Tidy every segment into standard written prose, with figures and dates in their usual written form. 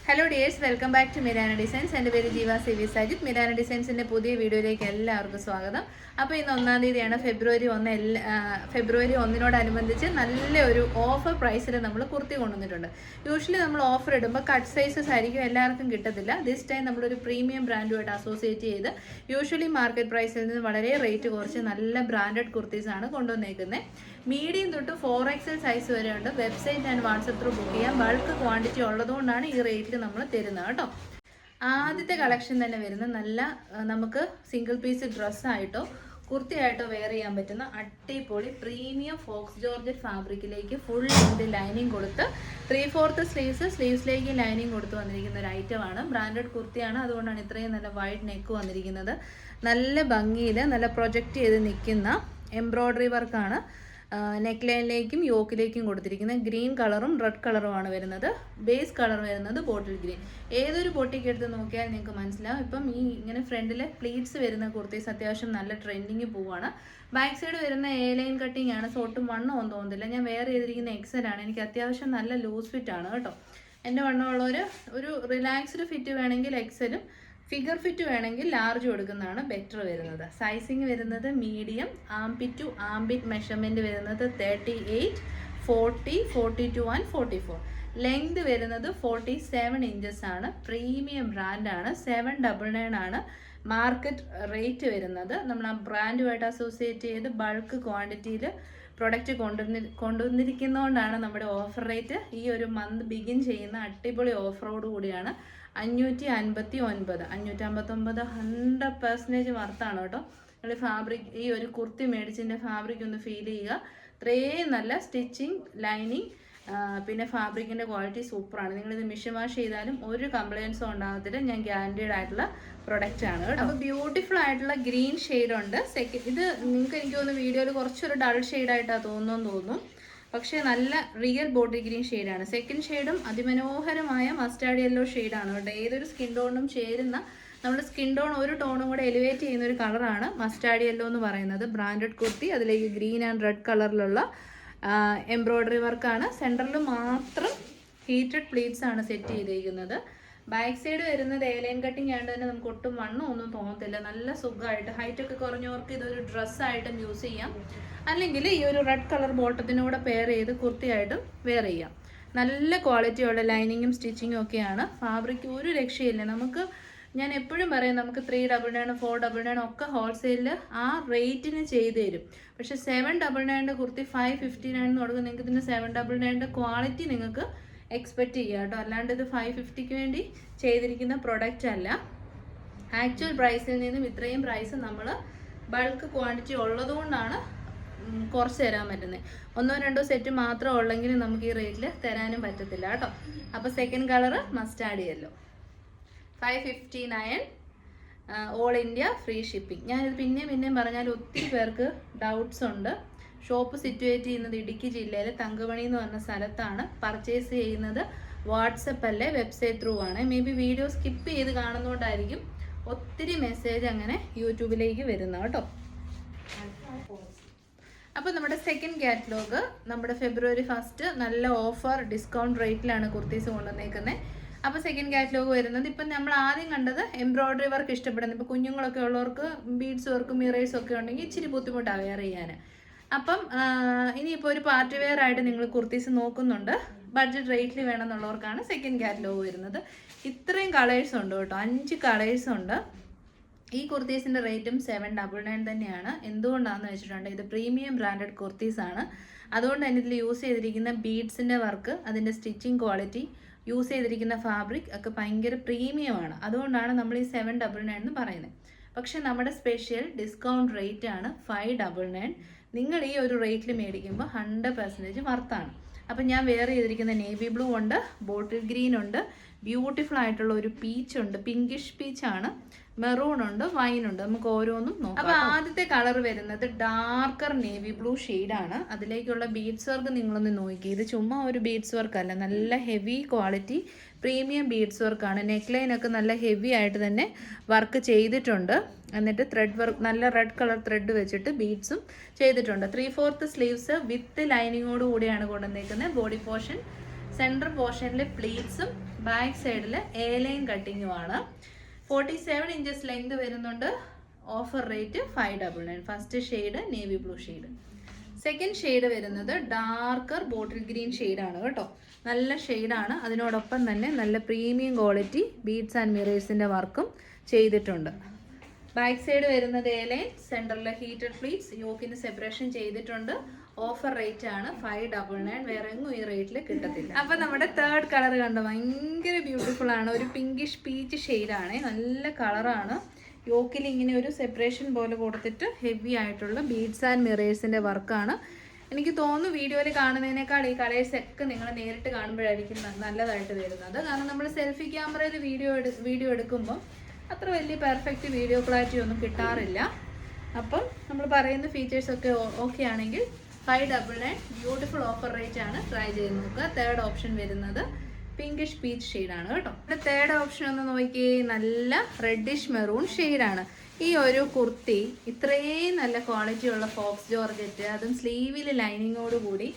Hello dears, welcome back to Mirana designs. എൻ്റെ പേര് Jeeva C V Sajith. Mirana ഡിസൈൻസിൻ്റെ പുതിയ വീഡിയോയിലേക്ക് എല്ലാവർക്കും സ്വാഗതം. അപ്പോൾ ഇന്ന് 1-ാം തീയതിയാണ്, ഫെബ്രുവരി 1-നോടനുബന്ധിച്ച് നല്ലൊരു ഓഫർ പ്രൈസിൽ നമ്മൾ കുർത്തി കൊണ്ടുവന്നിട്ടുണ്ട്. യൂഷ്വലി നമ്മൾ ഓഫർ ഇടുമ്പോൾ കട്ട് സൈസസ് ആയിരിക്കും, എല്ലാവർക്കും കിട്ടത്തില്ല. ദിസ് ടൈം നമ്മളൊരു പ്രീമിയം ബ്രാൻഡുമായിട്ട് അസോസിയേറ്റ് ചെയ്ത് യൂഷ്വലി മാർക്കറ്റ് പ്രൈസിൽ നിന്ന് വളരെ റേറ്റ് കുറച്ച് നല്ല ബ്രാൻഡഡ് കുർത്തീസാണ് കൊണ്ടുവന്നേക്കുന്നത്. മീഡിയം തൊട്ട് 4XL സൈസ് വരെ ഉണ്ട്. Website and WhatsApp through book ചെയ്യാം. ബൾക്ക് ക്വാണ്ടിറ്റി ഉള്ളതുകൊണ്ടാണ് ഈ റേറ്റിൽ നമ്മൾ തരുന്നത് കേട്ടോ. ആദ്യത്തെ കളക്ഷൻ തന്നെ വരുന്നത് നല്ല നമുക്ക് സിംഗിൾ പീസ് ഡ്രസ്സായിട്ടോ കുർത്തിയായിട്ടോ വെയർ ചെയ്യാൻ പറ്റുന്ന അടിപൊളി പ്രീമിയം ഫോക്സ് ജോർജറ്റ് ഫാബ്രിക്കിലേക്ക് ഫുൾ ലെങ്ത് ലൈനിങ് കൊടുത്ത് 3/4 സ്ലീവ്സിലേക്ക് ലൈനിങ് കൊടുത്ത് വന്നിരിക്കുന്ന ഒരു ഐറ്റമാണ്. ബ്രാൻഡഡ് കുർത്തിയാണ്, അതുകൊണ്ടാണ് ഇത്രയും നല്ല വൈഡ് നെക്ക് വന്നിരിക്കുന്നത്. നല്ല ഭംഗിയിൽ നല്ല പ്രൊജക്റ്റ് ചെയ്ത് നിൽക്കുന്ന എംബ്രോയ്ഡറി വർക്കാണ് നെക്ക് ലൈനിലേക്കും യോക്കിലേക്കും കൊടുത്തിരിക്കുന്നത്. ഗ്രീൻ കളറും റെഡ് കളറുമാണ് വരുന്നത്. ബേസ് കളർ വരുന്നത് ബോട്ടിൽ ഗ്രീൻ. ഏതൊരു ബൊട്ടിക്ക് എടുത്ത് നോക്കിയാൽ നിങ്ങൾക്ക് മനസ്സിലാവും. ഇപ്പം ഈ ഇങ്ങനെ ഫ്രണ്ടിലെ പ്ലീറ്റ്സ് വരുന്ന കുർത്തീസ് അത്യാവശ്യം നല്ല ട്രെൻഡിങ് പോവാണ്. ബാക്ക് സൈഡ് വരുന്ന ലൈൻ കട്ടിങ് ആണ്. സോട്ടും വണ്ണം ഒന്നും തോന്നുന്നില്ല. ഞാൻ വെയർ ചെയ്തിരിക്കുന്ന XL ആണ്. എനിക്ക് അത്യാവശ്യം നല്ല ലൂസ് ഫിറ്റ് ആണ് കേട്ടോ. എൻ്റെ വണ്ണമുള്ളവർ ഒരു റിലാക്സ്ഡ് ഫിറ്റ് വേണമെങ്കിൽ XLും ഫിഗർ ഫിറ്റ് വേണമെങ്കിൽ ലാർജ് കൊടുക്കുന്നതാണ് ബെറ്റർ വരുന്നത്. സൈസിങ് വരുന്നത് medium. Armpit to armpit measurement വരുന്നത് 38, 40, 42 ആൻഡ് 44. ലെങ്ത് വരുന്നത് 47 ഇഞ്ചസ് ആണ്. പ്രീമിയം ബ്രാൻഡാണ്. 799 ആണ് മാർക്കറ്റ് റേറ്റ് വരുന്നത്. നമ്മൾ ആ ബ്രാൻഡുമായിട്ട് അസോസിയേറ്റ് ചെയ്ത് ബൾക്ക് ക്വാണ്ടിറ്റിയിൽ പ്രൊഡക്റ്റ് കൊണ്ടുവന്നിരിക്കുന്നതുകൊണ്ടാണ് നമ്മുടെ ഓഫർ റേറ്റ് ഈ ഒരു മന്ത് ബിഗിൻ ചെയ്യുന്ന അടിപൊളി ഓഫറോട് കൂടിയാണ്. 559, 100% വർത്താണ് കേട്ടോ. നിങ്ങൾ ഫാബ്രിക് ഈ ഒരു കുർത്തി മേടിച്ചതിൻ്റെ ഫാബ്രിക് ഒന്ന് ഫീൽ ചെയ്യുക. ഇത്രയും നല്ല സ്റ്റിച്ചിങ്, ലൈനിങ്, പിന്നെ ഫാബ്രിക്കിൻ്റെ ക്വാളിറ്റി സൂപ്പറാണ്. നിങ്ങളിത് മിഷൻ വാഷ് ചെയ്താലും ഒരു കംപ്ലയിൻസും ഉണ്ടാകത്തില്ല. ഞാൻ ഗ്യാരണ്ടീഡ് ആയിട്ടുള്ള പ്രൊഡക്റ്റ് ആണ് കേട്ടോ. അപ്പോൾ ബ്യൂട്ടിഫുൾ ആയിട്ടുള്ള ഗ്രീൻ ഷെയ്ഡ് ഉണ്ട്. ഇത് നിങ്ങൾക്ക് എനിക്ക് തോന്നുന്നു വീഡിയോയിൽ കുറച്ചൊരു ഡൾ ഷെയ്ഡായിട്ടാണ് തോന്നുന്നു. പക്ഷേ നല്ല റിയൽ ബോട്ടിൽ ഗ്രീൻ ഷെയ്ഡാണ്. സെക്കൻഡ് ഷെയ്ഡും അതിമനോഹരമായ മസ്റ്റാർഡ് യെല്ലോ ഷെയ്ഡാണ് കേട്ടോ. ഏതൊരു സ്കിൻ ടോണിനും ചേരുന്ന, നമ്മുടെ സ്കിൻ ടോൺ ഒരു ടോണും കൂടെ എലിവേറ്റ് ചെയ്യുന്ന ഒരു കളറാണ് മസ്റ്റാർഡ് യെല്ലോ എന്ന് പറയുന്നത്. ബ്രാൻഡഡ് കുർത്തി, അതിലേക്ക് ഗ്രീൻ ആൻഡ് റെഡ് കളറിലുള്ള എംബ്രോയ്ഡറി വർക്കാണ്. സെൻറ്ററിൽ മാത്രം ഹീറ്റഡ് പ്ലീറ്റ്സ് ആണ് സെറ്റ് ചെയ്തിരിക്കുന്നത്. ബാക്ക് സൈഡ് വരുന്നത് ലൈൻ കട്ടിങ് ആയതുകൊണ്ട് തന്നെ നമുക്ക് ഒട്ടും വണ്ണം ഒന്നും തോന്നത്തില്ല. നല്ല സുഖമായിട്ട് ഹൈറ്റൊക്കെ കുറഞ്ഞവർക്ക് ഇതൊരു ഡ്രസ്സായിട്ടും യൂസ് ചെയ്യാം, അല്ലെങ്കിൽ ഈ ഒരു റെഡ് കളർ ബോട്ടത്തിനൂടെ പെയർ ചെയ്ത് കുർത്തിയായിട്ടും വെയർ ചെയ്യാം. നല്ല ക്വാളിറ്റിയുള്ള ലൈനിങ്ങും സ്റ്റിച്ചിങ്ങും ഒക്കെയാണ്. ഫാബ്രിക് ഒരു രക്ഷയില്ല. ഞാൻ എപ്പോഴും പറയും, നമുക്ക് 399, 499 ഒക്കെ ഹോൾസെയിലിൽ ആ റേറ്റിന് ചെയ്ത് തരും. പക്ഷെ 799 കുർത്തി 559 കൊടുക്കും. നിങ്ങൾക്ക് ഇതിൻ്റെ 799 ക്വാളിറ്റി നിങ്ങൾക്ക് എക്സ്പെക്റ്റ് ചെയ്യുക കേട്ടോ. അല്ലാണ്ട് ഇത് 550 വേണ്ടി ചെയ്തിരിക്കുന്ന പ്രൊഡക്റ്റ് അല്ല. ആക്ച്വൽ പ്രൈസിൽ നിന്നും ഇത്രയും പ്രൈസ് നമ്മൾ ബൾക്ക് ക്വാണ്ടിറ്റി ഉള്ളതുകൊണ്ടാണ് കുറച്ച് തരാൻ പറ്റുന്നത്. 1-2 സെറ്റ് മാത്രം ഉള്ളെങ്കിൽ നമുക്ക് ഈ റേറ്റിൽ തരാനും പറ്റത്തില്ല കേട്ടോ. അപ്പോൾ second colour mustard yellow, 559, all India free shipping. ഞാനിത് പിന്നെയും പറഞ്ഞാൽ ഒത്തിരി പേർക്ക് ഡൗട്ട്സ് ഉണ്ട്. ഷോപ്പ് സിറ്റുവേറ്റ് ചെയ്യുന്നത് ഇടുക്കി ജില്ലയിലെ തങ്കമണി എന്ന് പറഞ്ഞ സ്ഥലത്താണ്. പർച്ചേസ് ചെയ്യുന്നത് വാട്സപ്പ് അല്ലേ, വെബ്സൈറ്റ് ത്രൂ ആണ്. മേ ബി വീഡിയോ സ്കിപ്പ് ചെയ്ത് കാണുന്നതുകൊണ്ടായിരിക്കും ഒത്തിരി മെസ്സേജ് അങ്ങനെ യൂട്യൂബിലേക്ക് വരുന്നത് കേട്ടോ. അപ്പോൾ നമ്മുടെ സെക്കൻഡ് കാറ്റലോഗ് നമ്മുടെ ഫെബ്രുവരി 1 നല്ല ഓഫർ ഡിസ്കൗണ്ട് റേറ്റിലാണ് കുർത്തീസ് കൊണ്ടുവന്നേക്കുന്നത്. അപ്പോൾ സെക്കൻഡ് കാറ്റലോഗ് വരുന്നത്, ഇപ്പം നമ്മൾ ആദ്യം കണ്ടത് എംബ്രോയ്ഡറി വർക്ക് ഇഷ്ടപ്പെടുന്നത്. ഇപ്പോൾ കുഞ്ഞുങ്ങളൊക്കെ ഉള്ളവർക്ക് ബീഡ്സ് വർക്കും മിറേഴ്സും ഒക്കെ ഉണ്ടെങ്കിൽ ഇച്ചിരി ബുദ്ധിമുട്ടാണ് വെയർ ചെയ്യാൻ. അപ്പം ഇനിയിപ്പോൾ ഒരു പാർട്ടി വെയർ ആയിട്ട് നിങ്ങൾ കുർത്തീസ് നോക്കുന്നുണ്ട്, ബഡ്ജറ്റ് റേറ്റിൽ വേണമെന്നുള്ളവർക്കാണ് സെക്കൻഡ് കാറ്റലോഗ് വരുന്നത്. ഇത്രയും കളേഴ്സ് ഉണ്ട് കേട്ടോ, 5 കളേഴ്സ് ഉണ്ട്. ഈ കുർത്തീസിൻ്റെ റേറ്റും 799 തന്നെയാണ്. എന്തുകൊണ്ടാണെന്ന് വെച്ചിട്ടുണ്ടെങ്കിൽ ഇത് പ്രീമിയം ബ്രാൻഡഡ് കുർത്തീസാണ്. അതുകൊണ്ട് തന്നെ ഇതിൽ യൂസ് ചെയ്തിരിക്കുന്ന ബീഡ്സിൻ്റെ വർക്ക്, അതിൻ്റെ സ്റ്റിച്ചിങ് ക്വാളിറ്റി, യൂസ് ചെയ്തിരിക്കുന്ന ഫാബ്രിക് ഒക്കെ ഭയങ്കര പ്രീമിയമാണ്. അതുകൊണ്ടാണ് നമ്മൾ ഈ 799 എന്ന് പറയുന്നത്. പക്ഷേ നമ്മുടെ സ്പെഷ്യൽ ഡിസ്കൗണ്ട് റേറ്റ് ആണ് 599. നിങ്ങൾ ഈ ഒരു റേറ്റിൽ മേടിക്കുമ്പോൾ 100% വർത്താണ്. അപ്പം ഞാൻ വെയർ ചെയ്തിരിക്കുന്ന നേവി ബ്ലൂ ഉണ്ട്, ബോട്ടിൽ ഗ്രീൻ ഉണ്ട്, ബ്യൂട്ടിഫുൾ ആയിട്ടുള്ള ഒരു പീച്ച് ഉണ്ട്, പിങ്കിഷ് പീച്ചാണ്, മെറൂൺ ഉണ്ട്, വൈൻ ഉണ്ട്. നമുക്ക് ഓരോന്നും നോക്കാം. അപ്പോൾ ആദ്യത്തെ കളർ വരുന്നത് ഡാർക്കർ നേവി ബ്ലൂ ഷെയ്ഡാണ്. അതിലേക്കുള്ള ബീഡ്സ് വർക്ക് നിങ്ങളൊന്ന് നോക്കി. ഇത് ചുമ്മാ ഒരു ബീഡ്സ് വർക്ക് അല്ല, നല്ല ഹെവി ക്വാളിറ്റി പ്രീമിയം ബീഡ്സ് വർക്കാണ്. നെക്ക് ലൈനൊക്കെ നല്ല ഹെവി ആയിട്ട് തന്നെ വർക്ക് ചെയ്തിട്ടുണ്ട്. എന്നിട്ട് ത്രെഡ് വർക്ക്, നല്ല റെഡ് കളർ ത്രെഡ് വെച്ചിട്ട് ബീഡ്സും ചെയ്തിട്ടുണ്ട്. 3/4 സ്ലീവ്സ് വിത്ത് ലൈനിങ്ങോട് കൂടിയാണ് കൊണ്ടുവന്നേക്കുന്നത്. ബോഡി പോർഷൻ, സെൻറ്റർ പോർഷനിലെ പ്ലീറ്റ്സും ബാക്ക് സൈഡിൽ എ ലൈൻ കട്ടിങ്ങുമാണ്. 47 ഇഞ്ചസ് ലെങ്ത് വരുന്നുണ്ട്. Offer rate 599. First shade navy blue shade. Second shade വരുന്നത് ഡാർക്കർ ബോട്ടിൽ ഗ്രീൻ ഷെയ്ഡാണ് കേട്ടോ. നല്ല ഷെയ്ഡാണ്. അതിനോടൊപ്പം തന്നെ നല്ല പ്രീമിയം ക്വാളിറ്റി ബീഡ്സ് ആൻഡ് മിറേഴ്സിൻ്റെ വർക്കും ചെയ്തിട്ടുണ്ട്. ബാക്ക് സൈഡ് വരുന്നത് എ ലൈൻ, സെൻറ്ററിലെ ഹീറ്റഡ് പ്ലീറ്റ്സ്, യോക്കിന് സെപ്പറേഷൻ ചെയ്തിട്ടുണ്ട്. ഓഫർ റേറ്റ് ആണ് 599. വേറെ എങ്ങും ഈ റേറ്റിൽ കിട്ടത്തില്ല. അപ്പം നമ്മുടെ തേർഡ് കളർ കണ്ടോ, ഭയങ്കര ബ്യൂട്ടിഫുൾ ആണ്. ഒരു പിങ്കിഷ് പീച്ച് ഷെയ്ഡാണ്, നല്ല കളറാണ്. യോക്കിൽ ഇങ്ങനെ ഒരു സെപ്പറേഷൻ പോലെ കൊടുത്തിട്ട് ഹെവി ആയിട്ടുള്ള ബീഡ്സ് ആൻഡ് മിറേഴ്സിൻ്റെ വർക്കാണ്. എനിക്ക് തോന്നുന്നു വീഡിയോയിൽ കാണുന്നതിനേക്കാൾ ഈ കളേഴ്സ് ഒക്കെ നിങ്ങൾ നേരിട്ട് കാണുമ്പോഴായിരിക്കും നല്ലതായിട്ട് വരുന്നത്. കാരണം നമ്മൾ സെൽഫി ക്യാമറയിൽ വീഡിയോ എടുക്കുമ്പോൾ അത്ര വലിയ പെർഫെക്റ്റ് വീഡിയോ ക്ലാരിറ്റി ഒന്നും കിട്ടാറില്ല. അപ്പം നമ്മൾ പറയുന്ന ഫീച്ചേഴ്സൊക്കെ ഓക്കെ ആണെങ്കിൽ 599 ബ്യൂട്ടിഫുൾ ഓഫർ റേറ്റ് ആണ്. ട്രൈ ചെയ്ത് നോക്കുക. തേർഡ് ഓപ്ഷൻ വരുന്നത് പിങ്കിഷ് പീച്ച് ഷെയ്ഡാണ് കേട്ടോ. തേർഡ് ഓപ്ഷൻ ഒന്ന് നോക്കിയേ, നല്ല റെഡിഷ് മെറൂൺ ഷെയ്ഡാണ്. ഈ ഒരു കുർത്തി ഇത്രയും നല്ല ക്വാളിറ്റി ഉള്ള ഫോക്സ് ജോർജറ്റ്, അതും സ്ലീവിൽ ലൈനിങ്ങോടുകൂടി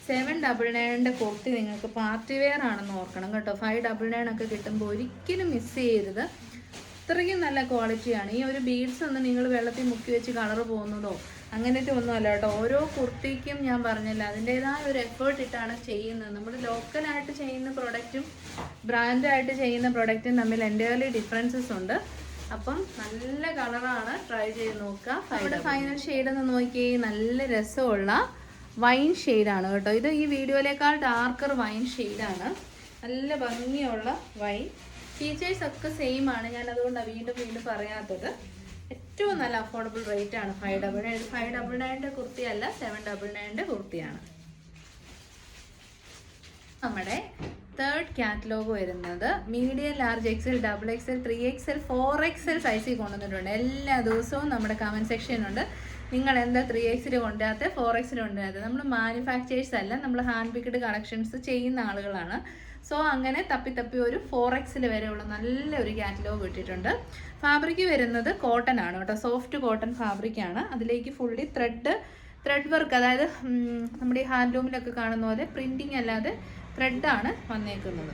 799 കുർത്തി നിങ്ങൾക്ക് പാർട്ടി വെയർ ആണെന്ന് ഓർക്കണം കേട്ടോ. 599 ഒക്കെ കിട്ടുമ്പോൾ ഒരിക്കലും മിസ് ചെയ്യരുത്. അത്രയ്ക്കും നല്ല ക്വാളിറ്റിയാണ്. ഈ ഒരു ബീഡ്സ് ഒന്നും നിങ്ങൾ വെള്ളത്തിൽ മുക്കി വെച്ച് കളർ പോകുന്നതോ അങ്ങനത്തെ ഒന്നുമല്ല കേട്ടോ. ഓരോ കുർത്തിക്കും ഞാൻ പറഞ്ഞില്ല, അതിൻ്റെതായ ഒരു എഫേർട്ട് ഇട്ടാണ് ചെയ്യുന്നത്. നമ്മൾ ലോക്കലായിട്ട് ചെയ്യുന്ന പ്രൊഡക്റ്റും ബ്രാൻഡായിട്ട് ചെയ്യുന്ന പ്രൊഡക്റ്റും തമ്മിൽ എൻ്റയർലി ഡിഫറൻസസ് ഉണ്ട്. അപ്പം നല്ല കളറാണ്, ട്രൈ ചെയ്ത് നോക്കുക. അവിടെ ഫൈനൽ ഷെയ്ഡ് ഒന്ന് നോക്കി, നല്ല രസമുള്ള വൈൻ ഷെയ്ഡാണ് കേട്ടോ. ഇത് ഈ വീഡിയോയിലേക്കാൾ ഡാർക്കർ വൈൻ ഷെയ്ഡാണ്. നല്ല ഭംഗിയുള്ള വൈൻ. ഫീച്ചേഴ്സ് ഒക്കെ സെയിം ആണ്, ഞാൻ അതുകൊണ്ടാണ് വീണ്ടും പറയാത്തത്. ഏറ്റവും നല്ല അഫോർഡബിൾ റേറ്റ് ആണ് 599. 599 കുർത്തിയല്ല, 799 കുർത്തിയാണ്. നമ്മുടെ തേർഡ് കാറ്റലോഗ് വരുന്നത് medium, large, XL, double XL, 3XL, 4XL സൈസിൽ കൊണ്ടുവന്നിട്ടുണ്ട്. എല്ലാ ദിവസവും നമ്മുടെ കമൻറ്റ് സെക്ഷനുണ്ട്, നിങ്ങൾ എന്താ 3XL കൊണ്ടുവരാത്ത 4XL കൊണ്ടുവരാത്ത. നമ്മൾ മാനുഫാക്ചേഴ്സ് അല്ല, നമ്മൾ ഹാൻഡ് പിക്ഡ് കളക്ഷൻസ് ചെയ്യുന്ന ആളുകളാണ്. സോ അങ്ങനെ തപ്പി ഒരു 4XL വരെയുള്ള നല്ലൊരു കാറ്റലോഗ് ഇട്ടിട്ടുണ്ട്. ഫാബ്രിക് വരുന്നത് കോട്ടൺ ആണ് കേട്ടോ, സോഫ്റ്റ് കോട്ടൺ ഫാബ്രിക്കാണ്. അതിലേക്ക് ഫുള്ളി ത്രെഡ് വർക്ക്, അതായത് നമ്മുടെ ഈ ഹാൻഡ്ലൂമിലൊക്കെ കാണുന്ന പോലെ പ്രിൻറ്റിങ് അല്ലാതെ ത്രെഡാണ് വന്നേക്കുന്നത്,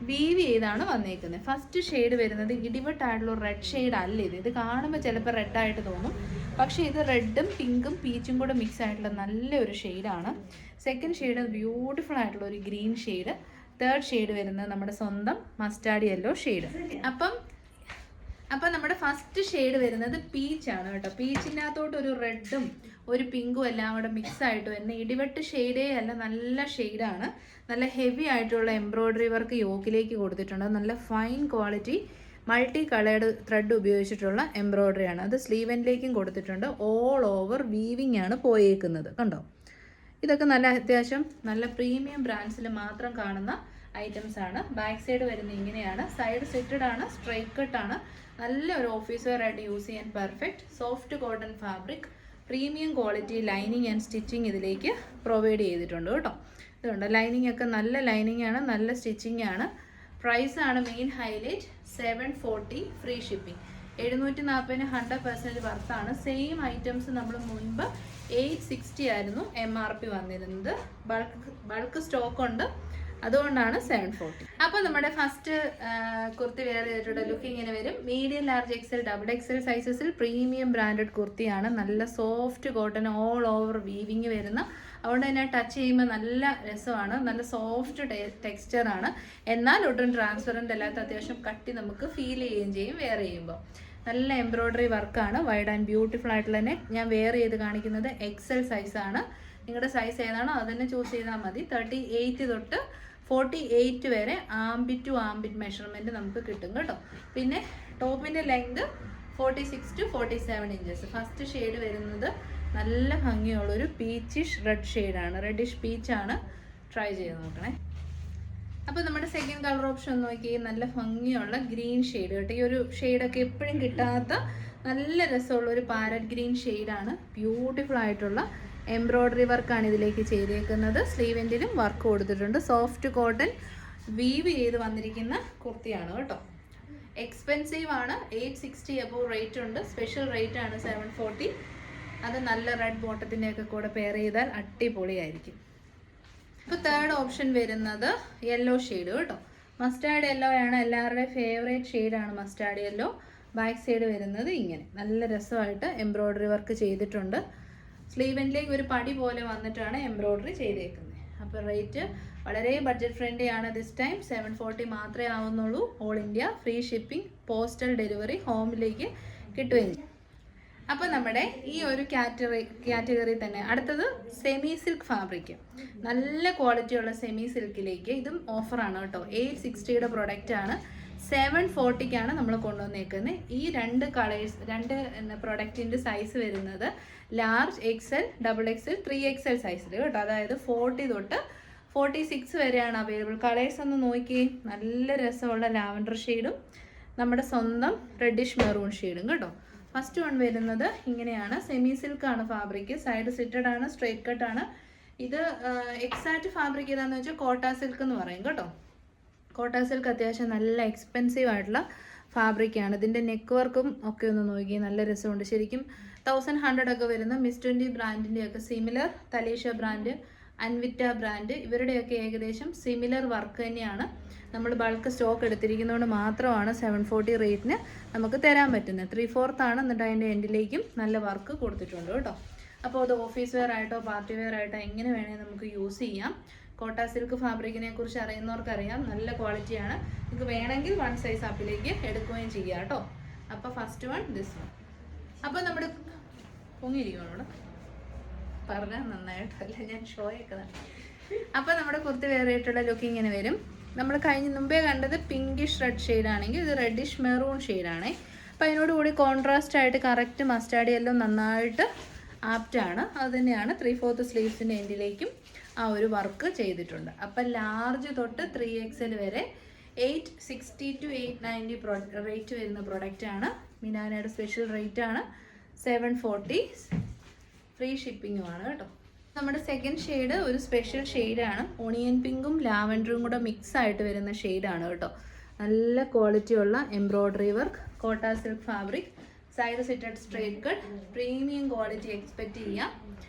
വീവ് ചെയ്താണ് വന്നേക്കുന്നത്. ഫസ്റ്റ് ഷെയ്ഡ് വരുന്നത് ഇടിവട്ടായിട്ടുള്ള റെഡ് ഷെയ്ഡ് അല്ല. ഇത് കാണുമ്പോൾ ചിലപ്പോൾ റെഡായിട്ട് തോന്നും, പക്ഷേ ഇത് റെഡും പിങ്കും പീച്ചും കൂടെ മിക്സ് ആയിട്ടുള്ള നല്ലൊരു ഷെയ്ഡാണ്. സെക്കൻഡ് ഷെയ്ഡ് ബ്യൂട്ടിഫുൾ ആയിട്ടുള്ള ഒരു ഗ്രീൻ ഷെയ്ഡ്. തേർഡ് ഷെയ്ഡ് വരുന്നത് നമ്മുടെ സ്വന്തം മസ്റ്റാർഡ് യെല്ലോ ഷെയ്ഡ്. അപ്പം നമ്മുടെ ഫസ്റ്റ് ഷെയ്ഡ് വരുന്നത് പീച്ചാണ് കേട്ടോ. പീച്ചിൻ്റെ അകത്തോട്ട് ഒരു റെഡും ഒരു പിങ്കും എല്ലാം കൂടെ മിക്സ് ആയിട്ട് വരുന്ന ഇടിവെട്ട് ഷെയ്ഡേ അല്ല, നല്ല ഷെയ്ഡാണ്. നല്ല ഹെവി ആയിട്ടുള്ള എംബ്രോയ്ഡറി വർക്ക് യോക്കിലേക്ക് കൊടുത്തിട്ടുണ്ട്. നല്ല fine quality multi coloured thread ഉപയോഗിച്ചിട്ടുള്ള എംബ്രോയ്ഡറിയാണ്. അത് സ്ലീവ് എൻഡിലേക്കും കൊടുത്തിട്ടുണ്ട്. ഓൾ ഓവർ വീവിങ് ആണ് പോയേക്കുന്നത് കണ്ടോ. ഇതൊക്കെ നല്ല അത്യാവശ്യം നല്ല പ്രീമിയം ബ്രാൻഡ്സിൽ മാത്രം കാണുന്ന ഐറ്റംസ് ആണ്. ബാക്ക് സൈഡ് വരുന്നത് ഇങ്ങനെയാണ്. സൈഡ് സെറ്റഡ് ആണ്, സ്ട്രൈറ്റ് കട്ട് ആണ്. നല്ല ഒരു ഓഫീസ് വെയർ ആയിട്ട് യൂസ് ചെയ്യാൻ perfect. Soft cotton fabric, premium quality lining and stitching ഇതിലേക്ക് പ്രൊവൈഡ് ചെയ്തിട്ടുണ്ട് കേട്ടോ. ഇതുണ്ട് ലൈനിങ് ഒക്കെ നല്ല ലൈനിങ് ആണ്, നല്ല സ്റ്റിച്ചിങ് ആണ്. പ്രൈസ് ആണ് മെയിൻ ഹൈലൈറ്റ്. 740 free shipping. 740 100% വർത്താണ്. സെയിം ഐറ്റംസ് നമ്മൾ മുൻപ് 860 ആയിരുന്നു MRP വന്നിരുന്നത്. ബൾക്ക് സ്റ്റോക്ക് ഉണ്ട്, അതുകൊണ്ടാണ് 740. അപ്പോൾ നമ്മുടെ ഫസ്റ്റ് കുർത്തി വെയർ ചെയ്തിട്ടുള്ള ലുക്ക് ഇങ്ങനെ വരും. Medium, large, XL, double XL സൈസസിൽ പ്രീമിയം ബ്രാൻഡഡ് കുർത്തിയാണ്. നല്ല soft cotton all over weaving വരുന്ന, അതുകൊണ്ട് തന്നെ ടച്ച് ചെയ്യുമ്പോൾ നല്ല രസമാണ്. നല്ല സോഫ്റ്റ് ടെക്സ്ചറാണ്, എന്നാൽ ഒട്ടും ട്രാൻസ്പെറൻ്റ് അല്ലാത്ത അത്യാവശ്യം കട്ടി നമുക്ക് ഫീൽ ചെയ്യുകയും ചെയ്യും വെയർ ചെയ്യുമ്പോൾ. നല്ല എംബ്രോയ്ഡറി വർക്കാണ്. വൈഡ് ആൻഡ് ബ്യൂട്ടിഫുൾ ആയിട്ടുള്ള തന്നെ ഞാൻ വെയർ ചെയ്ത് കാണിക്കുന്നത് എക്സൽ സൈസാണ്. നിങ്ങളുടെ സൈസ് ഏതാണോ അത് തന്നെ ചൂസ് ചെയ്താൽ മതി. 38 തൊട്ട് 48 വരെ ആംബിറ്റ് ടു ആംബിറ്റ് മെഷർമെൻറ്റ് നമുക്ക് കിട്ടും കേട്ടോ. പിന്നെ ടോപ്പിൻ്റെ length 46 to 47 inches. First shade വരുന്നത് നല്ല ഭംഗിയുള്ളൊരു പീച്ചിഷ് റെഡ് ഷെയ്ഡാണ്, റെഡിഷ് പീച്ചാണ്. ട്രൈ ചെയ്ത് നോക്കണേ. അപ്പോൾ നമ്മുടെ സെക്കൻഡ് കളർ ഓപ്ഷൻ നോക്കി, നല്ല ഭംഗിയുള്ള ഗ്രീൻ ഷെയ്ഡ് കേട്ടോ. ഈ ഒരു ഷെയ്ഡൊക്കെ എപ്പോഴും കിട്ടാത്ത നല്ല രസമുള്ള ഒരു പാരറ്റ് ഗ്രീൻ ഷെയ്ഡാണ്. ബ്യൂട്ടിഫുൾ ആയിട്ടുള്ള എംബ്രോയ്ഡറി വർക്കാണ് ഇതിലേക്ക് ചെയ്തേക്കുന്നത്. സ്ലീവെൻറ്റിലും വർക്ക് കൊടുത്തിട്ടുണ്ട്. സോഫ്റ്റ് കോട്ടൺ വീവ് ചെയ്ത് വന്നിരിക്കുന്ന കുർത്തിയാണ് കേട്ടോ. എക്സ്പെൻസീവ് ആണ്. 860 അബവ് റേറ്റ് ഉണ്ട്. സ്പെഷ്യൽ റേറ്റ് ആണ് 740. അത് നല്ല റെഡ് ബോട്ടത്തിൻ്റെയൊക്കെ കൂടെ പെയർ ചെയ്താൽ അടിപൊളിയായിരിക്കും. ഇപ്പോൾ തേർഡ് ഓപ്ഷൻ വരുന്നത് യെല്ലോ ഷെയ്ഡ് കേട്ടോ. മസ്റ്റാർഡ് യെല്ലോ ആണ് എല്ലാവരുടെയും ഫേവറേറ്റ് ഷെയ്ഡാണ് മസ്റ്റാർഡ് യെല്ലോ. ബാക്ക് സൈഡ് വരുന്നത് ഇങ്ങനെ നല്ല രസമായിട്ട് എംബ്രോയ്ഡറി വർക്ക് ചെയ്തിട്ടുണ്ട്. സ്ലീവിലേക്ക് ഒരു പടി പോലെ വന്നിട്ടാണ് എംബ്രോയ്ഡറി ചെയ്തേക്കുന്നത്. അപ്പോൾ റേറ്റ് വളരെ ബഡ്ജറ്റ് ഫ്രണ്ട്ലി ആണ്. ദിസ് ടൈം 740 മാത്രമേ ആവുന്നുള്ളൂ. All India free shipping, postal delivery ഹോമിലേക്ക് കിട്ടുകയും ചെയ്യും. അപ്പോൾ നമ്മുടെ ഈ ഒരു കാറ്റഗറി തന്നെ അടുത്തത് സെമി സിൽക്ക് ഫാബ്രിക്. നല്ല ക്വാളിറ്റിയുള്ള സെമി സിൽക്കിലേക്ക് ഇതും ഓഫറാണ് കേട്ടോ. 860യുടെ പ്രൊഡക്റ്റാണ്. 740ക്കാണ് നമ്മൾ കൊണ്ടുവന്നേക്കുന്നത്. ഈ രണ്ട് പ്രൊഡക്റ്റിൻ്റെ സൈസ് വരുന്നത് ലാർജ്, എക്സൽ, XXL, 3XL സൈസിൽ കേട്ടോ. അതായത് 40 തൊട്ട് 46 വരെയാണ് അവൈലബിൾ. കളേഴ്സ് ഒന്ന് നോക്കി, നല്ല രസമുള്ള ലാവൻഡർ ഷെയ്ഡും നമ്മുടെ സ്വന്തം റെഡിഷ് മെറൂൺ ഷെയ്ഡും കേട്ടോ. ഫസ്റ്റ് വൺ വരുന്നത് ഇങ്ങനെയാണ്. സെമി സിൽക്കാണ് ഫാബ്രിക്. സൈഡ് സിറ്റഡ് ആണ്, സ്ട്രേറ്റ് കട്ടാണ്. ഇത് എക്സാക്റ്റ് ഫാബ്രിക് ഏതാണെന്ന് വെച്ചാൽ കോട്ട സിൽക്ക് എന്ന് പറയും കേട്ടോ. കോട്ട സിൽക്ക് അത്യാവശ്യം നല്ല എക്സ്പെൻസീവ് ആയിട്ടുള്ള ഫാബ്രിക്കാണ്. ഇതിൻ്റെ നെക്ക് വർക്കും ഒക്കെ ഒന്ന് നോക്കി, നല്ല രസമുണ്ട്. ശരിക്കും 1100 ഒക്കെ വരുന്ന മിസ് 20 ബ്രാൻഡിൻ്റെയൊക്കെ സിമിലർ, തലീഷ ബ്രാൻഡ്, അൻവിറ്റ ബ്രാൻഡ്, ഇവരുടെയൊക്കെ ഏകദേശം സിമിലർ വർക്ക് തന്നെയാണ്. നമ്മൾ ബൾക്ക് സ്റ്റോക്ക് എടുത്തിരിക്കുന്നതുകൊണ്ട് മാത്രമാണ് 740 റേറ്റിന് നമുക്ക് തരാൻ പറ്റുന്നത്. 3/4 ആണ്. എന്നിട്ട് അതിൻ്റെ എൻഡിലേക്കും നല്ല വർക്ക് കൊടുത്തിട്ടുണ്ട് കേട്ടോ. അപ്പോൾ അത് ഓഫീസ് വെയർ ആയിട്ടോ പാർട്ടി വെയർ ആയിട്ടോ എങ്ങനെ വേണമെങ്കിൽ നമുക്ക് യൂസ് ചെയ്യാം. കോട്ട സിൽക്ക് ഫാബ്രിക്കിനെ കുറിച്ച് അറിയുന്നവർക്കറിയാം, നല്ല ക്വാളിറ്റിയാണ്. നിങ്ങൾക്ക് വേണമെങ്കിൽ 1 സൈസ് അപ്പിലേക്ക് എടുക്കുകയും ചെയ്യാം കേട്ടോ. അപ്പോൾ ഫസ്റ്റ് വൺ ദിസ് വൺ. അപ്പോൾ നമ്മുടെ പൊങ്ങിയിരിക്കണോട് പറഞ്ഞാൽ നന്നായിട്ടല്ല, ഞാൻ ഷോയൊക്കെ തന്നെ. അപ്പോൾ നമ്മുടെ കുർത്തി വെയർ ആയിട്ടുള്ള ലുക്ക് ഇങ്ങനെ വരും. നമ്മൾ മുമ്പേ കണ്ടത് പിങ്കിഷ് റെഡ് ഷെയ്ഡാണെങ്കിൽ ഇത് റെഡിഷ് മെറൂൺ ഷെയ്ഡാണേ. അപ്പോൾ അതിനോടുകൂടി കോൺട്രാസ്റ്റ് ആയിട്ട് കറക്റ്റ് മസ്റ്റാർഡ് യെല്ലോ നന്നായിട്ട് ആപ്റ്റാണ്. അത് തന്നെയാണ് 3/4 സ്ലീവ്സിൻ്റെ എൻഡിലേക്കും ആ ഒരു വർക്ക് ചെയ്തിട്ടുണ്ട്. അപ്പം ലാർജ് തൊട്ട് 3XL വരെ 860 to 890 റേറ്റ് വരുന്ന പ്രൊഡക്റ്റാണ്. മിനാനയുടെ സ്പെഷ്യൽ റേറ്റാണ് 740. ഫ്രീ ഷിപ്പിങ്ങുമാണ് കേട്ടോ. നമ്മുടെ സെക്കൻഡ് ഷെയ്ഡ് ഒരു സ്പെഷ്യൽ ഷെയ്ഡാണ്. ഓണിയൻ പിങ്കും ലാവൻഡറും കൂടെ മിക്സ് ആയിട്ട് വരുന്ന ഷെയ്ഡാണ് കേട്ടോ. നല്ല ക്വാളിറ്റിയുള്ള എംബ്രോയ്ഡറി വർക്ക്, കോട്ട silk fabric, side slitted straight cut, premium quality expect ചെയ്യാം.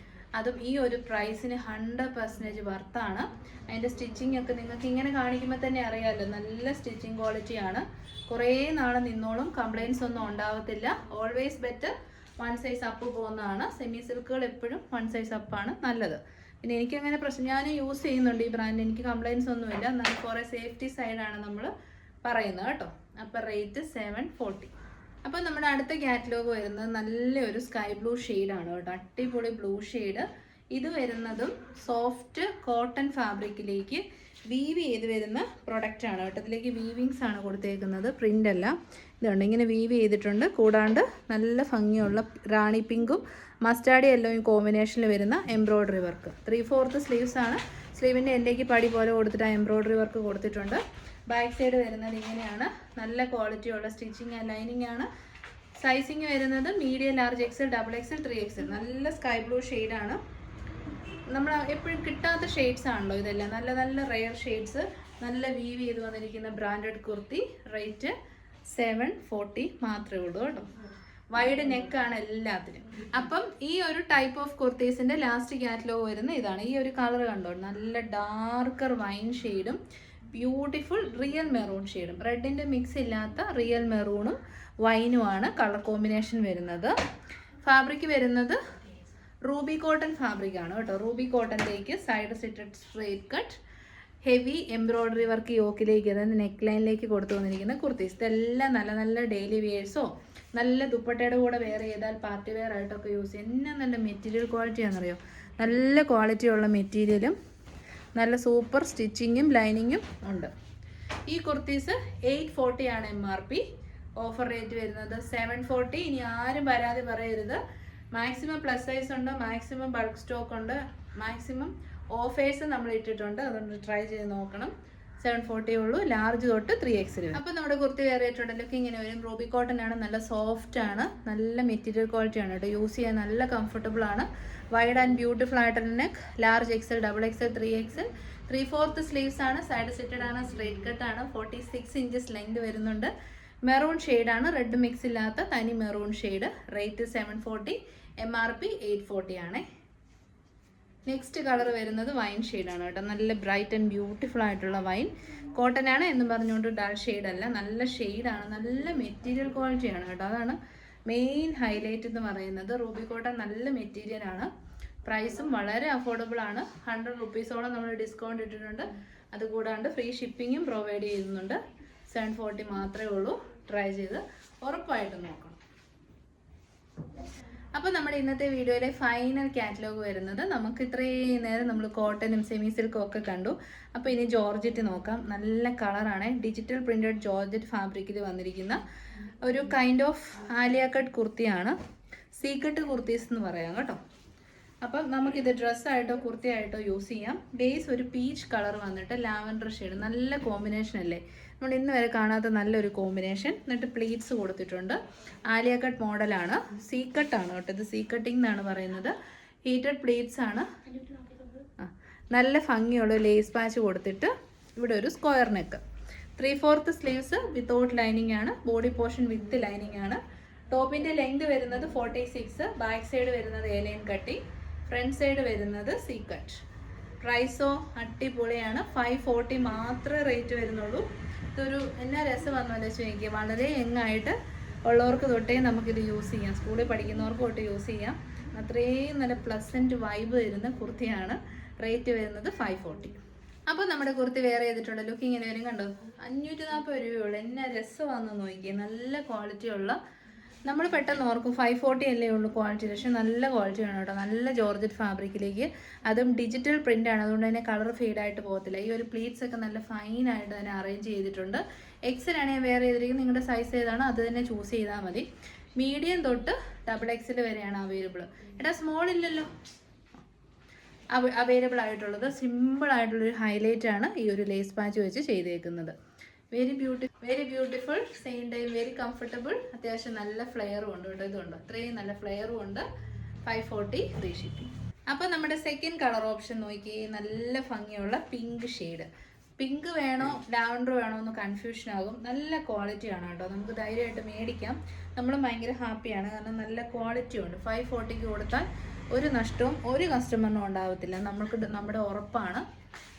അതും ഈ ഒരു പ്രൈസിന് 100% വർത്താണ്. അതിൻ്റെ സ്റ്റിച്ചിങ് ഒക്കെ നിങ്ങൾക്ക് ഇങ്ങനെ കാണിക്കുമ്പോൾ തന്നെ അറിയാമല്ലോ, നല്ല സ്റ്റിച്ചിങ് ക്വാളിറ്റിയാണ്. കുറേ നാൾ നിന്നോളും, കംപ്ലയിൻസ് ഒന്നും ഉണ്ടാവത്തില്ല. ഓൾവേസ് ബെറ്റർ 1 സൈസ് അപ്പ് പോകുന്നതാണ്. സെമി സിൽക്കുകൾ എപ്പോഴും 1 സൈസ് അപ്പാണ് നല്ലത്. പിന്നെ എനിക്കങ്ങനെ പ്രശ്നം, ഞാൻ യൂസ് ചെയ്യുന്നുണ്ട് ഈ ബ്രാൻഡ്, എനിക്ക് കംപ്ലയിൻസ് ഒന്നുമില്ല. എന്നാൽ കുറേ സേഫ്റ്റി സൈഡാണ് നമ്മൾ പറയുന്നത് കേട്ടോ. അപ്പോൾ റേറ്റ് 740. അപ്പോൾ നമ്മുടെ അടുത്ത കാറ്റലോഗ് വരുന്നത് നല്ലൊരു സ്കൈ ബ്ലൂ ഷെയ്ഡാണ് കേട്ടോ. അടിപൊളി ബ്ലൂ ഷെയ്ഡ്. ഇത് വരുന്നതും സോഫ്റ്റ് കോട്ടൺ ഫാബ്രിക്കിലേക്ക് വീവ് ചെയ്ത് വരുന്ന പ്രൊഡക്റ്റാണ് കേട്ടോ. ഇതിലേക്ക് വീവിങ്സ് ആണ് കൊടുത്തേക്കുന്നത്, പ്രിൻ്റ് അല്ല. ഇതുണ്ട്, ഇങ്ങനെ വീവ് ചെയ്തിട്ടുണ്ട്. കൂടാണ്ട് നല്ല ഭംഗിയുള്ള റാണി പിങ്കും മസ്റ്റാർഡ് യെല്ലോയും കോമ്പിനേഷനിൽ വരുന്ന എംബ്രോയ്ഡറി വർക്ക്. 3/4 സ്ലീവ്സ് ആണ്. സ്ലീവിൻ്റെ എൻ്റേക്ക് പടി പോലെ കൊടുത്തിട്ട് ആ എംബ്രോയ്ഡറി വർക്ക് കൊടുത്തിട്ടുണ്ട്. ബാക്ക് സൈഡ് വരുന്നത് ഇങ്ങനെയാണ്. നല്ല ക്വാളിറ്റിയുള്ള സ്റ്റിച്ചിങ് ആൻഡ് ലൈനിങ് ആണ്. സൈസിങ് വരുന്നത് medium, large, XL, XXL, 3XL. നല്ല സ്കൈ ബ്ലൂ ഷെയ്ഡാണ്. നമ്മൾ എപ്പോഴും കിട്ടാത്ത ഷെയ്ഡ്സ് ആണല്ലോ ഇതെല്ലാം. നല്ല നല്ല റെയർ ഷെയ്ഡ്സ്, നല്ല വീവ് ചെയ്ത് വന്നിരിക്കുന്ന ബ്രാൻഡഡ് കുർത്തി. റേറ്റ് 740 മാത്രമേ ഉള്ളൂ കേട്ടോ. വൈഡ് നെക്കാണ് എല്ലാത്തിനും. അപ്പം ഈ ഒരു ടൈപ്പ് ഓഫ് കുർത്തീസിൻ്റെ ലാസ്റ്റ് കാറ്റലോഗ് വരുന്ന ഇതാണ്. ഈ ഒരു കളർ കണ്ടോ, നല്ല ഡാർക്കർ വൈൻ ഷെയ്ഡും ബ്യൂട്ടിഫുൾ റിയൽ മെറൂൺ ഷെയ്ഡും. റെഡിൻ്റെ മിക്സ് ഇല്ലാത്ത റിയൽ മെറൂണും വൈനുമാണ് കളർ കോമ്പിനേഷൻ വരുന്നത്. ഫാബ്രിക് വരുന്നത് റൂബി കോട്ടൺ ഫാബ്രിക്കാണ് കേട്ടോ. റൂബി കോട്ടണിലേക്ക് side slitted straight cut, heavy embroidery work യോക്കിലേക്ക്, അതായത് നെക്ക് ലൈനിലേക്ക് കൊടുത്തു വന്നിരിക്കുന്ന കുർത്തീസ്. ഇതെല്ലാം നല്ല നല്ല ഡെയിലി വെയേഴ്സോ നല്ല ദുപ്പട്ടയുടെ കൂടെ വെയർ ചെയ്താൽ പാർട്ടി വെയർ ആയിട്ടൊക്കെ യൂസ് ചെയ്യാം. എന്നാ നല്ല മെറ്റീരിയൽ ക്വാളിറ്റി ആണെന്നറിയോ, നല്ല ക്വാളിറ്റിയുള്ള മെറ്റീരിയലും നല്ല സൂപ്പർ സ്റ്റിച്ചിങ്ങും ലൈനിങ്ങും ഉണ്ട്. ഈ കുർത്തീസ് 840 ആണ് MRP. ഓഫർ റേറ്റ് വരുന്നത് 740. ഇനി ആരും പരാതി പറയരുത്. മാക്സിമം പ്ലസ് സൈസ് ഉണ്ട്, മാക്സിമം ബൾക്ക് സ്റ്റോക്ക് ഉണ്ട്, മാക്സിമം ഓഫേഴ്സ് നമ്മൾ ഇട്ടിട്ടുണ്ട്. അതുകൊണ്ട് ട്രൈ ചെയ്ത് നോക്കണം. 740 ഉള്ളൂ. ലാർജ് തൊട്ട് 3XL. അപ്പോൾ നമ്മുടെ കുർത്തി വെയർ ആയിട്ടുണ്ടല്ലോ ഇങ്ങനെ വരും. റൂബി കോട്ടൺ ആണ്, നല്ല സോഫ്റ്റ് ആണ്, നല്ല മെറ്റീരിയൽ ക്വാളിറ്റി ആണ് കേട്ടോ. യൂസ് ചെയ്യാൻ നല്ല കംഫർട്ടബിൾ ആണ്. വൈഡ് ആൻഡ് ബ്യൂട്ടിഫുൾ ആയിട്ടുള്ള neck, large, XL, XXL, 3XL. 3/4 sleeves ആണ്, സൈഡ് സിറ്റഡ് ആണ്, സ്ട്രേറ്റ് കട്ട് ആണ്. 46 ഇഞ്ചസ് ലെങ്ത് വരുന്നുണ്ട്. മെറൂൺ ഷെയ്ഡാണ്, റെഡ് മിക്സ് ഇല്ലാത്ത തനി മെറൂൺ ഷെയ്ഡ്. റേറ്റ് 740. MRP 840 ആണ്. നെക്സ്റ്റ് കളർ വരുന്നത് വൈൻ ഷെയ്ഡാണ് കേട്ടോ. നല്ല ബ്രൈറ്റ് ആൻഡ് ബ്യൂട്ടിഫുൾ ആയിട്ടുള്ള വൈൻ. കോട്ടൺ ആണ് എന്ന് പറഞ്ഞുകൊണ്ട് ഡൾ ഷെയ്ഡല്ല, നല്ല ഷെയ്ഡാണ്, നല്ല മെറ്റീരിയൽ ക്വാളിറ്റിയാണ് കേട്ടോ. അതാണ് മെയിൻ ഹൈലൈറ്റ് എന്ന് പറയുന്നത്. റൂബി കോട്ടൺ നല്ല മെറ്റീരിയലാണ്. പ്രൈസും വളരെ അഫോർഡബിൾ ആണ്. 100 റുപ്പീസോളം നമ്മൾ ഡിസ്കൗണ്ട് ഇട്ടിട്ടുണ്ട്. അതുകൂടാണ്ട് ഫ്രീ ഷിപ്പിങ്ങും പ്രൊവൈഡ് ചെയ്യുന്നുണ്ട്. 740 മാത്രമേ ഉള്ളൂ. ട്രൈ ചെയ്ത് ഉറപ്പായിട്ടും നോക്കണം. അപ്പോൾ നമ്മുടെ ഇന്നത്തെ വീഡിയോയിലെ ഫൈനൽ കാറ്റലോഗ് വരുന്നത്, നമുക്ക് ഇത്രയും നേരം നമ്മൾ കോട്ടനും സെമി സിൽക്കും ഒക്കെ കണ്ടു. അപ്പോൾ ഇനി ജോർജറ്റ് നോക്കാം. നല്ല കളറാണ്. ഡിജിറ്റൽ പ്രിന്റഡ് ജോർജറ്റ് ഫാബ്രിക്കിൽ വന്നിരിക്കുന്ന ഒരു കൈൻഡ് ഓഫ് ആലിയ കട്ട് കുർത്തിയാണ്. സീക്കട്ട് കുർത്തീസ് എന്ന് പറയാം കേട്ടോ. അപ്പം നമുക്കിത് ഡ്രസ്സായിട്ടോ കുർത്തിയായിട്ടോ യൂസ് ചെയ്യാം. ബേസ് ഒരു പീച്ച് കളർ വന്നിട്ട് ലാവൻഡർ ഷെയ്ഡ്, നല്ല കോമ്പിനേഷൻ അല്ലേ? നമ്മൾ ഇന്ന് വരെ കാണാത്ത നല്ലൊരു കോമ്പിനേഷൻ. എന്നിട്ട് പ്ലീറ്റ്സ് കൊടുത്തിട്ടുണ്ട്. ആലിയ കട്ട് മോഡലാണ്. സീക്കട്ടാണ് കേട്ടോ. ഇത് സീക്കട്ടിംഗ് എന്നാണ് പറയുന്നത്. ഹീറ്റഡ് പ്ലീറ്റ്സ് ആണ്. നല്ല ഭംഗിയുള്ള ലേസ് പാച്ച് കൊടുത്തിട്ട് ഇവിടെ ഒരു square neck. 3/4 sleeves without lining ആണ്. ബോഡി പോർഷൻ വിത്ത് ലൈനിങ് ആണ്. ടോപ്പിൻ്റെ ലെങ്ത് വരുന്നത് 46. ബാക്ക് സൈഡ് വരുന്നത് എലൈൻ കട്ടിങ്. ഫ്രണ്ട് സൈഡ് വരുന്നത് സീക്കട്ട്. പ്രൈസോ അടിപൊളിയാണ്. 540 മാത്രമേ റേറ്റ് വരുന്നുള്ളൂ. ഇതൊരു എന്നാ രസം വന്നല്ലോ വെച്ച് നോക്കിയാൽ, വളരെ യങ്ങായിട്ട് ഉള്ളവർക്ക് തൊട്ടേ നമുക്കിത് യൂസ് ചെയ്യാം. സ്കൂളിൽ പഠിക്കുന്നവർക്ക് തൊട്ട് യൂസ് ചെയ്യാം. അത്രയും നല്ല പ്ലസൻറ്റ് വൈബ് തരുന്ന കുർത്തിയാണ്. റേറ്റ് വരുന്നത് 540. അപ്പോൾ നമ്മുടെ കുർത്തി വേറെ ചെയ്തിട്ടുള്ള ലുക്ക് ഇങ്ങനെ വരും. കണ്ടോ, 540 രൂപയുള്ളൂ. എന്നാ രസമാണെന്ന് നോക്കിയേ. നല്ല ക്വാളിറ്റിയുള്ള, നമ്മൾ പെട്ടെന്ന് ഓർക്കും 540 അല്ലേ ഉള്ളൂ ക്വാളിറ്റി, പക്ഷേ നല്ല ക്വാളിറ്റി ആണ് കേട്ടോ. നല്ല ജോർജറ്റ് ഫാബ്രിക്കിലേക്ക്, അതും ഡിജിറ്റൽ പ്രിൻ്റ് ആണ്. അതുകൊണ്ട് തന്നെ കളർ ഫീഡായിട്ട് പോകത്തില്ല. ഈ ഒരു പ്ലീറ്റ്സ് ഒക്കെ നല്ല ഫൈനായിട്ട് തന്നെ അറേഞ്ച് ചെയ്തിട്ടുണ്ട്. എക്സലാണ് ഞാൻ വേറെ ചെയ്തിരിക്കുന്നത്. നിങ്ങളുടെ സൈസ് ഏതാണോ അത് തന്നെ ചൂസ് ചെയ്താൽ മതി. മീഡിയം തൊട്ട് XXL വരെയാണ് അവൈലബിൾ. എടാ സ്മോൾ ഇല്ലല്ലോ. അവൈലബിൾ ആയിട്ടുള്ളത് സിമ്പിൾ ആയിട്ടുള്ളൊരു ഹൈലൈറ്റ് ആണ് ഈ ഒരു ലേസ് പാച്ച് വെച്ച് ചെയ്തേക്കുന്നത്. Very beautiful, same time very comfortable. അത്യാവശ്യം നല്ല ഫ്ലെയറും ഉണ്ട് കേട്ടോ. ഇതുണ്ട്, അത്രയും നല്ല ഫ്ലെയറും ഉണ്ട്. 540 ഫ്രീ ഷിപ്പിംഗ്. അപ്പോൾ നമ്മുടെ സെക്കൻഡ് കളർ ഓപ്ഷൻ നോക്കി. നല്ല ഭംഗിയുള്ള പിങ്ക് ഷെയ്ഡ്. പിങ്ക് വേണോ ലാവൻഡർ വേണോ എന്ന് കൺഫ്യൂഷൻ ആകും. നല്ല ക്വാളിറ്റിയാണ് കേട്ടോ. നമുക്ക് ധൈര്യമായിട്ട് മേടിക്കാം. നമ്മളും ഭയങ്കര ഹാപ്പിയാണ്, കാരണം നല്ല ക്വാളിറ്റി ഉണ്ട്. 540 കൊടുത്താൽ ഒരു നഷ്ടവും ഒരു കസ്റ്റമറിനും ഉണ്ടാവത്തില്ല. നമ്മുടെ ഉറപ്പാണ്.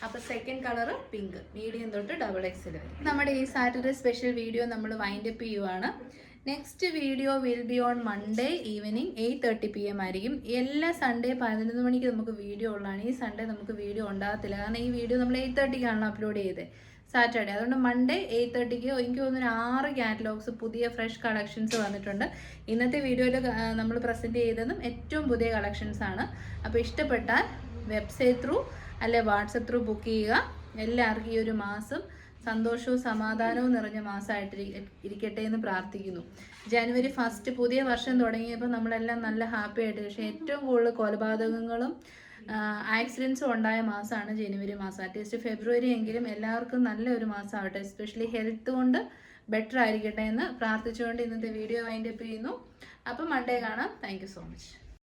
അപ്പോൾ സെക്കൻഡ് കളർ പിങ്ക്, മീഡിയം തൊട്ട് XXL വരെ. നമ്മുടെ ഈ സാറ്റർഡേ സ്പെഷ്യൽ വീഡിയോ നമ്മൾ വൈൻഡപ്പ് ചെയ്യുവാണ്. Next video will be on Monday evening 8:30 PM ആയിരിക്കും. എല്ലാ സൺഡേ 11 മണിക്ക് നമുക്ക് വീഡിയോ ഉള്ളതാണ്. ഈ സൺഡേ നമുക്ക് വീഡിയോ ഉണ്ടാകത്തില്ല, കാരണം ഈ വീഡിയോ നമ്മൾ 8:30 അപ്ലോഡ് ചെയ്തത് സാറ്റർഡേ. അതുകൊണ്ട് മൺഡേ 8:30 എനിക്ക് തോന്നുന്നു 6 കാറ്റലോഗ്സ് പുതിയ ഫ്രഷ് കളക്ഷൻസ് വന്നിട്ടുണ്ട്. ഇന്നത്തെ വീഡിയോയിൽ നമ്മൾ പ്രസൻറ്റ് ചെയ്തതും ഏറ്റവും പുതിയ കളക്ഷൻസ് ആണ്. അപ്പോൾ ഇഷ്ടപ്പെട്ടാൽ വെബ്സൈറ്റ് ത്രൂ അല്ലെ വാട്സപ്പ് ത്രൂ ബുക്ക് ചെയ്യുക. എല്ലാവർക്കും ഈ ഒരു മാസം സന്തോഷവും സമാധാനവും നിറഞ്ഞ മാസമായിട്ട് ഇരിക്കട്ടെ എന്ന് പ്രാർത്ഥിക്കുന്നു. ജനുവരി 1 പുതിയ വർഷം തുടങ്ങിയപ്പോൾ നമ്മളെല്ലാം നല്ല ഹാപ്പി ആയിട്ട്, പക്ഷേ ഏറ്റവും കൂടുതൽ കൊലപാതകങ്ങളും ആക്സിഡൻസും ഉണ്ടായ മാസമാണ് ജനുവരി മാസം. അറ്റ്ലീസ്റ്റ് ഫെബ്രുവരി എങ്കിലും എല്ലാവർക്കും നല്ലൊരു മാസമാവട്ടെ. എസ്പെഷ്യലി ഹെൽത്ത് കൊണ്ട് ബെറ്റർ ആയിരിക്കട്ടെ എന്ന് പ്രാർത്ഥിച്ചുകൊണ്ട് ഇന്നത്തെ വീഡിയോ വൈൻഡപ്പ് ചെയ്യുന്നു. അപ്പം മൺഡേ കാണാം. Thank you so much.